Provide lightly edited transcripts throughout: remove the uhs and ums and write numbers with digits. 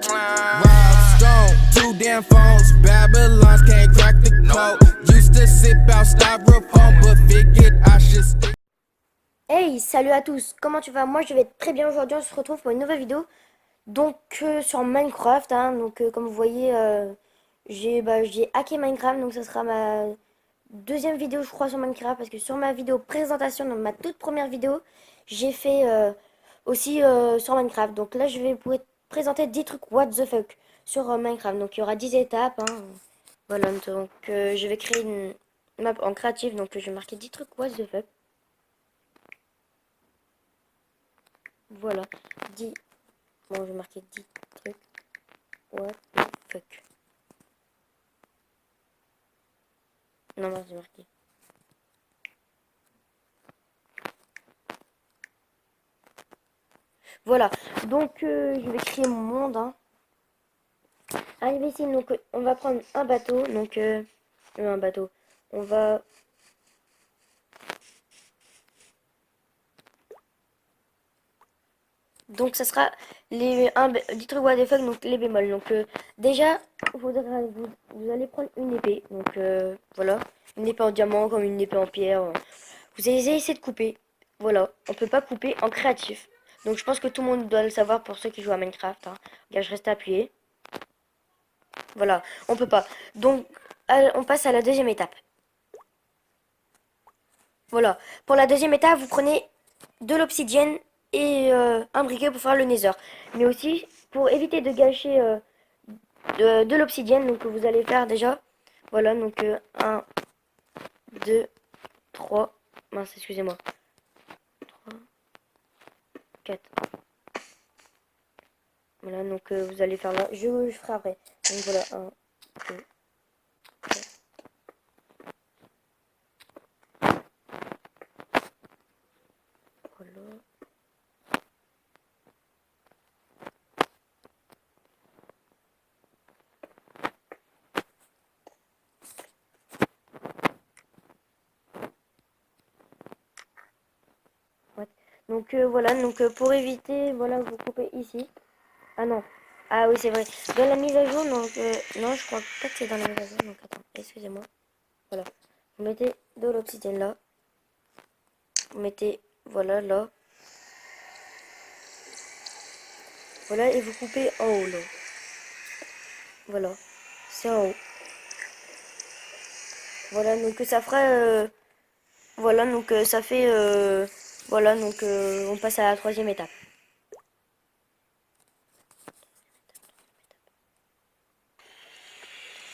Rob Stone, 2 damn phones, Babylons can't crack the code. Used to sip out styrofoam, but figured I should stick. Hey, salut à tous, comment tu vas? Moi je vais très bien aujourd'hui, on se retrouve pour une nouvelle vidéo. Donc sur Minecraft, hein, comme vous voyez, j'ai hacké Minecraft, donc ça sera ma deuxième vidéo je crois sur Minecraft. Parce que sur ma vidéo présentation, donc ma toute première vidéo, j'ai fait aussi sur Minecraft. Donc là je vais vous présenter 10 trucs what the fuck sur Minecraft. Donc il y aura 10 étapes, hein. Voilà, donc je vais créer une map en créatif, donc je vais marquer 10 trucs what the fuck. Voilà, 10. Bon, je vais marquer 10 trucs. What the fuck. Non, non, j'ai marqué. Voilà, donc je vais créer mon monde. Hein. Arrivé ici, donc on va prendre un bateau. Donc, un bateau. On va. Donc, ça sera les 10 trucs what the fuck, donc les bémols. Donc, déjà, vous allez prendre une épée. Donc, voilà. Une épée en diamant comme une épée en pierre. Vous allez essayer de couper. Voilà, on peut pas couper en créatif. Donc je pense que tout le monde doit le savoir pour ceux qui jouent à Minecraft. Hein. Regarde, je reste appuyé. Voilà, on peut pas. Donc on passe à la deuxième étape. Voilà, pour la deuxième étape, vous prenez de l'obsidienne et un briquet pour faire le nether. Mais aussi, pour éviter de gâcher de l'obsidienne, donc vous allez faire déjà. Voilà, donc 1, 2, 3. Mince, excusez-moi. 3, 4. Voilà, donc vous allez faire là. Je ferai après. Donc voilà, 1, 2, 3. Voilà. Ouais. Donc voilà, donc pour éviter, voilà, vous coupez ici. Ah non. Ah oui, c'est vrai. Dans la mise à jour, donc non, je crois pas que c'est dans la mise à jour. Donc attends, excusez-moi. Voilà. Vous mettez de l'obsidienne là. Vous mettez, voilà, là. Voilà, et vous coupez en haut là. Voilà. C'est en haut. Voilà, donc ça fera... voilà, donc ça fait... voilà, donc on passe à la troisième étape.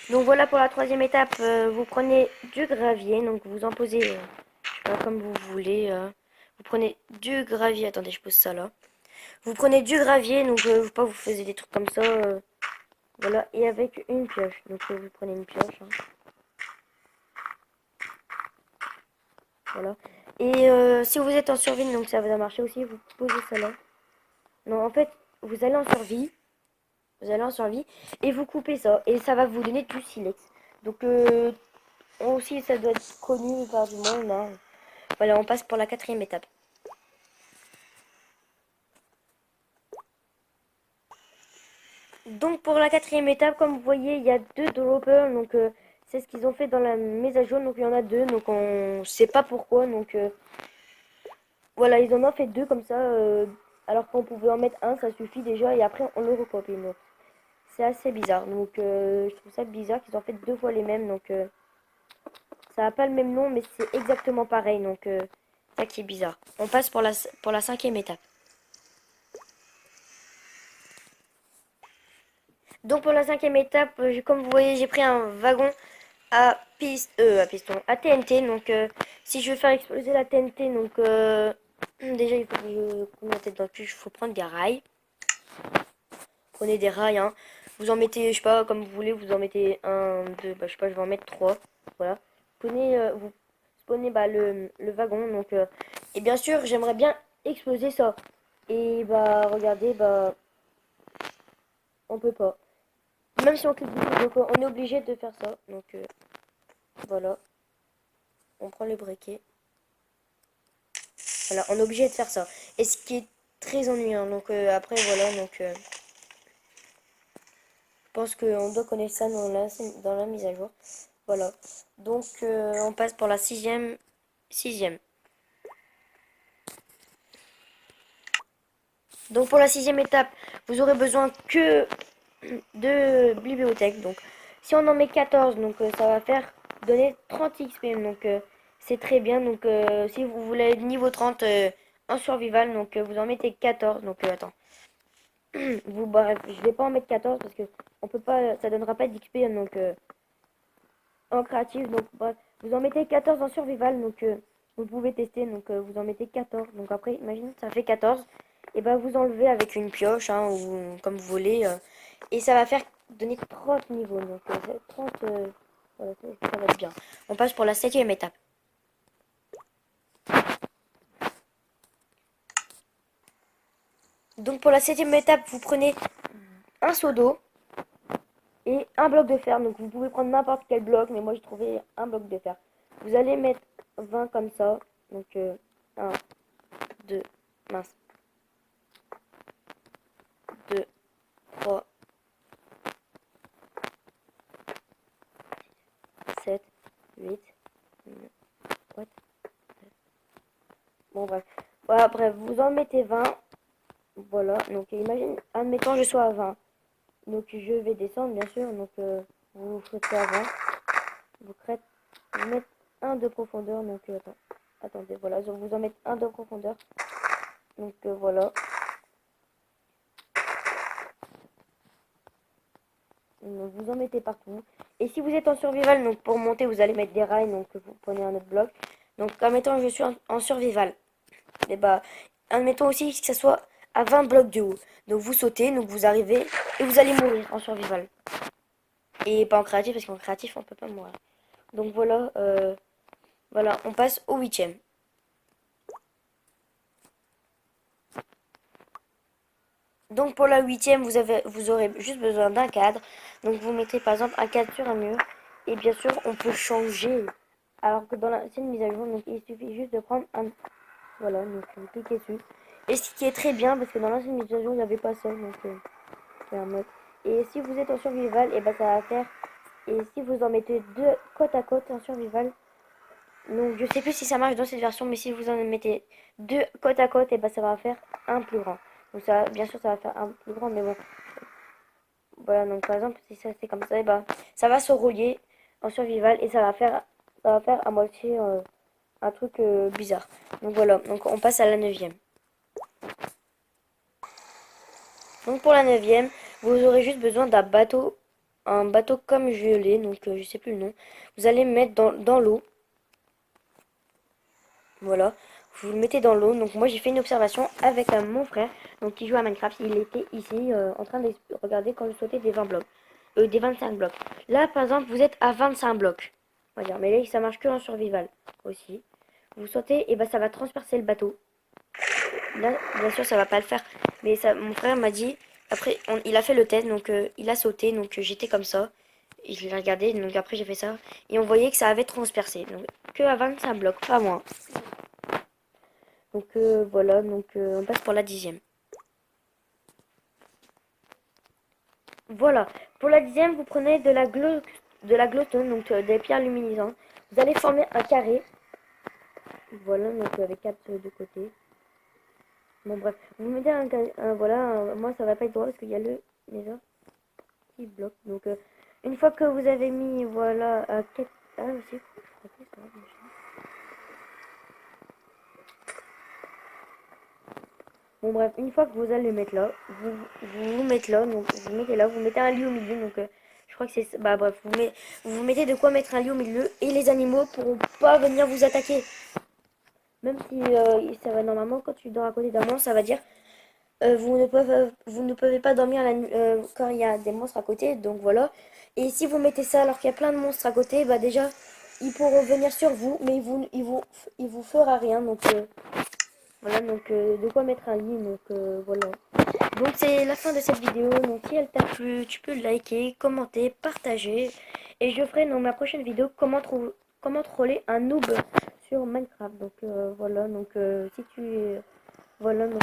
Donc voilà pour la troisième étape, vous prenez du gravier, donc vous en posez je sais pas, comme vous voulez. Vous prenez du gravier, attendez je pose ça là. Vous prenez du gravier, donc pas vous faisiez des trucs comme ça. Voilà, et avec une pioche, donc vous prenez une pioche. Hein. Voilà. Et si vous êtes en survie, donc ça va marcher aussi, vous posez ça là. Non, en fait, vous allez en survie. Vous allez en survie et vous coupez ça. Et ça va vous donner du silex. Donc aussi ça doit être connu par du monde. Hein. Voilà, on passe pour la quatrième étape. Donc pour la quatrième étape, comme vous voyez, il y a deux droppers. Donc c'est ce qu'ils ont fait dans la mise à jour. Donc il y en a deux. Donc on sait pas pourquoi. Donc voilà, ils en ont fait deux comme ça. Alors qu'on pouvait en mettre un, ça suffit déjà. Et après on le recopie. Donc c'est assez bizarre. Donc je trouve ça bizarre qu'ils ont fait deux fois les mêmes. Donc ça n'a pas le même nom, mais c'est exactement pareil. Donc ça qui est bizarre. On passe pour la cinquième étape. Donc pour la cinquième étape, comme vous voyez, j'ai pris un wagon à piston, à TNT. Donc si je veux faire exploser la TNT, donc déjà il faut que je mette la tête dans le cul, il faut prendre des rails. Prenez des rails, hein. Vous en mettez, je sais pas, comme vous voulez, vous en mettez un, deux, bah, je sais pas, je vais en mettre trois. Voilà. Vous spawnez bah, le wagon. Donc, et bien sûr, j'aimerais bien exploser ça. Et bah regardez, bah on peut pas. Même si on clique dessus, donc on est obligé de faire ça. Donc voilà. On prend le briquet. Voilà, on est obligé de faire ça. Et ce qui est très ennuyant. Donc après voilà, donc pense qu'on doit connaître ça dans la mise à jour. Voilà. Donc on passe pour la sixième. Donc pour la sixième étape, vous aurez besoin que de bibliothèques. Donc si on en met 14, donc ça va faire donner 30 XP. Donc c'est très bien. Donc si vous voulez niveau 30 en survival, donc vous en mettez 14. Donc attends. Bref, je vais pas en mettre 14 parce que on peut pas, ça donnera pas d'XP. Donc en créatif. Donc bref, vous en mettez 14 en survival. Donc vous pouvez tester. Donc vous en mettez 14. Donc après, imagine, ça fait 14. Et ben vous enlevez avec une pioche hein, ou comme vous voulez. Et ça va faire donner 30 niveaux. Donc 30, voilà, ça va être bien. On passe pour la septième étape. Donc pour la septième étape, vous prenez un seau d'eau et un bloc de fer. Donc vous pouvez prendre n'importe quel bloc, mais moi j'ai trouvé un bloc de fer. Vous allez mettre 20 comme ça. Donc 1, 2, mince. 2, 3, 7, 8, 9, 9. Bon bref. Voilà, bref, vous en mettez 20. Voilà, donc imagine, admettons je sois à 20. Donc je vais descendre bien sûr. Donc vous faites à 20. Vous mettez un de profondeur. Donc attendez, voilà, je vous en mettre un de profondeur. Donc voilà. Donc, vous en mettez partout. Et si vous êtes en survival, donc pour monter, vous allez mettre des rails. Donc vous prenez un autre bloc. Donc admettons je suis en survival. Et bah, admettons aussi que ça soit à 20 blocs de haut. Donc vous sautez, donc vous arrivez et vous allez mourir en survival. Et pas en créatif, parce qu'en créatif, on peut pas mourir. Donc voilà, voilà, on passe au huitième. Donc pour la huitième, vous aurez juste besoin d'un cadre. Donc vous mettez par exemple un cadre sur un mur. Et bien sûr, on peut changer. Alors que dans l'ancienne mise à jour, donc il suffit juste de prendre un... Voilà, donc vous cliquez dessus. Et ce qui est très bien, parce que dans l'ancienne mise à jour, il n'y avait pas ça. Donc c'est un mode. Et si vous êtes en survival, et ben ça va faire... Et si vous en mettez deux côte à côte en survival, donc je sais plus si ça marche dans cette version, mais si vous en mettez deux côte à côte, et ben ça va faire un plus grand. Donc ça, bien sûr, ça va faire un plus grand, mais bon. Voilà, donc par exemple, si ça c'est comme ça, et ben ça va se relier en survival et ça va faire à moitié un truc bizarre. Donc voilà, donc on passe à la neuvième. Donc pour la neuvième, vous aurez juste besoin d'un bateau, un bateau comme gelé, donc je sais plus le nom. Vous allez mettre dans l'eau. Voilà, vous le mettez dans l'eau. Donc moi j'ai fait une observation avec mon frère, donc qui joue à Minecraft. Il était ici en train de regarder quand je sautais des 20 blocs, des 25 blocs. Là par exemple vous êtes à 25 blocs, on va dire, mais là ça marche que en survival aussi. Vous sautez et bah ça va transpercer le bateau. Là bien sûr ça va pas le faire, mais ça, mon frère m'a dit, après il a fait le test, donc il a sauté, donc j'étais comme ça. Et je l'ai regardé, donc après j'ai fait ça. Et on voyait que ça avait transpercé. Donc que à 25 blocs, pas moins. Donc voilà, donc on passe pour la dixième. Voilà, pour la dixième, vous prenez de la glowstone, donc des pierres luminescentes. Vous allez former un carré. Voilà, donc avec 4 de côté. Bon bref, vous mettez voilà, moi ça va pas être droit parce qu'il y a les autres qui bloquent. Donc une fois que vous avez mis, voilà, 4... Ah aussi, je crois que ça. Bon bref, une fois que vous allez le mettre là, vous mettez là, donc vous mettez là, vous mettez un lit au milieu, donc je crois que c'est... Bah bref, vous mettez de quoi mettre un lit au milieu et les animaux pourront pas venir vous attaquer. Même si ça va normalement, quand tu dors à côté d'un monstre, ça va dire vous ne pouvez pas dormir quand il y a des monstres à côté, donc voilà. Et si vous mettez ça alors qu'il y a plein de monstres à côté, bah déjà, ils pourront venir sur vous, mais ils vous fera rien, donc... Voilà, donc de quoi mettre un lit, donc voilà. Donc c'est la fin de cette vidéo, donc si elle t'a plu, tu peux liker, commenter, partager. Et je ferai dans ma prochaine vidéo comment troller un noob sur Minecraft. Donc voilà, donc si tu... Voilà, donc...